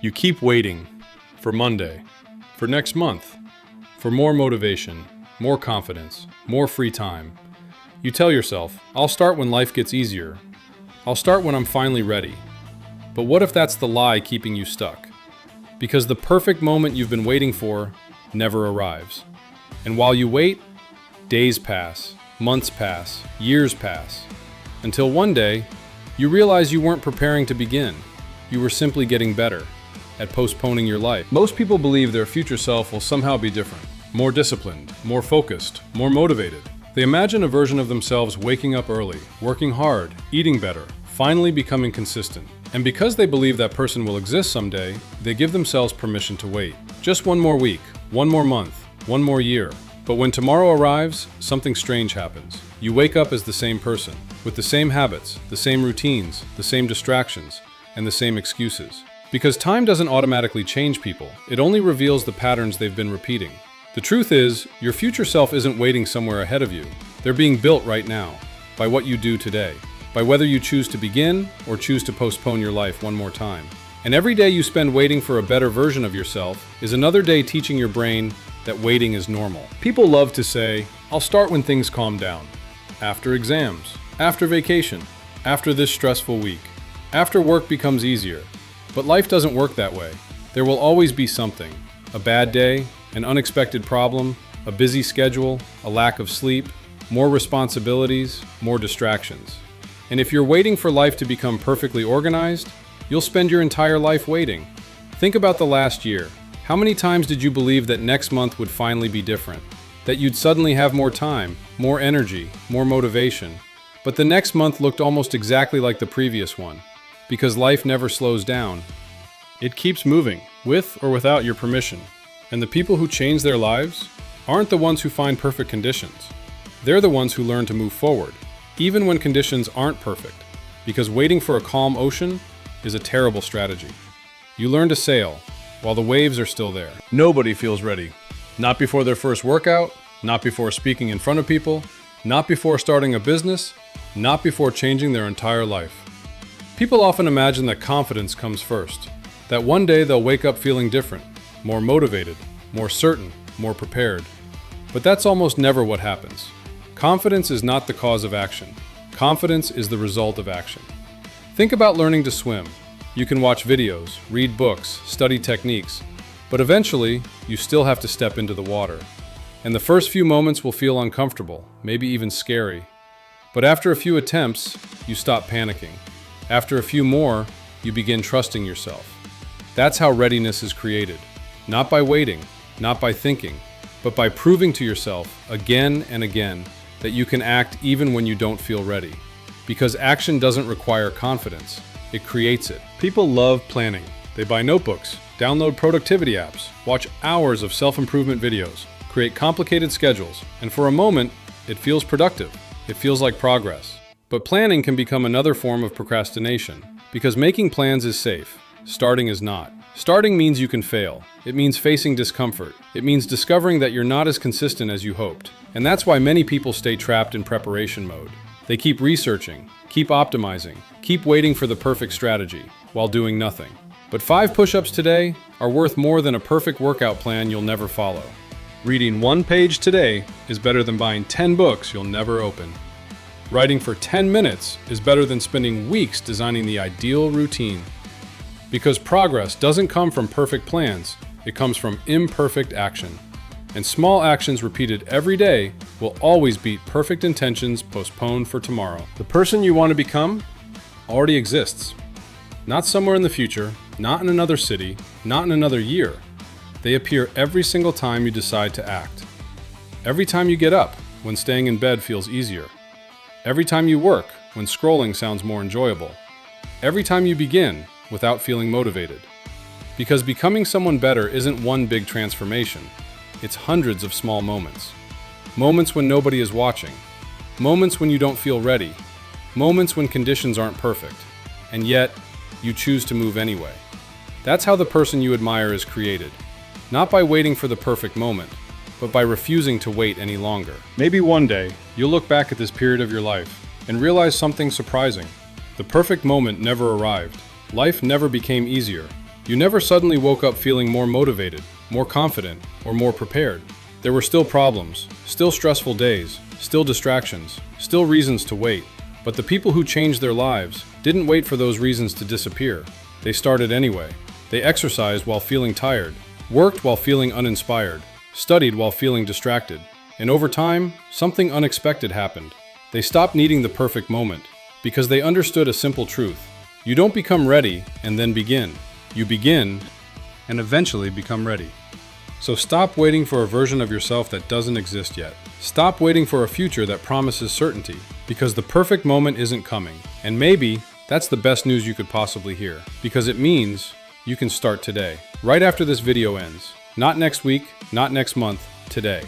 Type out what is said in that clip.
You keep waiting for Monday, for next month, for more motivation, more confidence, more free time. You tell yourself, I'll start when life gets easier. I'll start when I'm finally ready. But what if that's the lie keeping you stuck? Because the perfect moment you've been waiting for never arrives. And while you wait, days pass, months pass, years pass, until one day, you realize you weren't preparing to begin. You were simply getting better at postponing your life. Most people believe their future self will somehow be different, more disciplined, more focused, more motivated. They imagine a version of themselves waking up early, working hard, eating better, finally becoming consistent. And because they believe that person will exist someday, they give themselves permission to wait. Just one more week, one more month, one more year. But when tomorrow arrives, something strange happens. You wake up as the same person, with the same habits, the same routines, the same distractions, and the same excuses. Because time doesn't automatically change people, it only reveals the patterns they've been repeating. The truth is, your future self isn't waiting somewhere ahead of you. They're being built right now, by what you do today, by whether you choose to begin or choose to postpone your life one more time. And every day you spend waiting for a better version of yourself is another day teaching your brain that waiting is normal. People love to say, I'll start when things calm down. After exams, after vacation, after this stressful week, after work becomes easier. But life doesn't work that way. There will always be something. A bad day, an unexpected problem, a busy schedule, a lack of sleep, more responsibilities, more distractions. And if you're waiting for life to become perfectly organized, you'll spend your entire life waiting. Think about the last year. How many times did you believe that next month would finally be different? That you'd suddenly have more time, more energy, more motivation? But the next month looked almost exactly like the previous one. Because life never slows down. It keeps moving, with or without your permission. And the people who change their lives aren't the ones who find perfect conditions. They're the ones who learn to move forward, even when conditions aren't perfect. Because waiting for a calm ocean is a terrible strategy. You learn to sail while the waves are still there. Nobody feels ready. Not before their first workout, not before speaking in front of people, not before starting a business, not before changing their entire life. People often imagine that confidence comes first, that one day they'll wake up feeling different, more motivated, more certain, more prepared. But that's almost never what happens. Confidence is not the cause of action. Confidence is the result of action. Think about learning to swim. You can watch videos, read books, study techniques, but eventually, you still have to step into the water. And the first few moments will feel uncomfortable, maybe even scary. But after a few attempts, you stop panicking. After a few more, you begin trusting yourself. That's how readiness is created. Not by waiting, not by thinking, but by proving to yourself again and again that you can act even when you don't feel ready. Because action doesn't require confidence, it creates it. People love planning. They buy notebooks, download productivity apps, watch hours of self-improvement videos, create complicated schedules, and for a moment, it feels productive. It feels like progress. But planning can become another form of procrastination, because making plans is safe, starting is not. Starting means you can fail. It means facing discomfort. It means discovering that you're not as consistent as you hoped. And that's why many people stay trapped in preparation mode. They keep researching, keep optimizing, keep waiting for the perfect strategy, while doing nothing. But 5 push-ups today are worth more than a perfect workout plan you'll never follow. Reading 1 page today is better than buying 10 books you'll never open. Writing for 10 minutes is better than spending weeks designing the ideal routine. Because progress doesn't come from perfect plans, it comes from imperfect action. And small actions repeated every day will always beat perfect intentions postponed for tomorrow. The person you want to become already exists. Not somewhere in the future, not in another city, not in another year. They appear every single time you decide to act. Every time you get up, when staying in bed feels easier. Every time you work, when scrolling sounds more enjoyable. Every time you begin, without feeling motivated. Because becoming someone better isn't one big transformation. It's hundreds of small moments. Moments when nobody is watching. Moments when you don't feel ready. Moments when conditions aren't perfect. And yet, you choose to move anyway. That's how the person you admire is created. Not by waiting for the perfect moment, but by refusing to wait any longer. Maybe one day, you'll look back at this period of your life and realize something surprising. The perfect moment never arrived. Life never became easier. You never suddenly woke up feeling more motivated, more confident, or more prepared. There were still problems, still stressful days, still distractions, still reasons to wait. But the people who changed their lives didn't wait for those reasons to disappear. They started anyway. They exercised while feeling tired, worked while feeling uninspired, studied while feeling distracted. And over time, something unexpected happened. They stopped needing the perfect moment because they understood a simple truth. You don't become ready and then begin. You begin and eventually become ready. So stop waiting for a version of yourself that doesn't exist yet. Stop waiting for a future that promises certainty, because the perfect moment isn't coming. And maybe that's the best news you could possibly hear, because it means you can start today, right after this video ends. Not next week, not next month, today.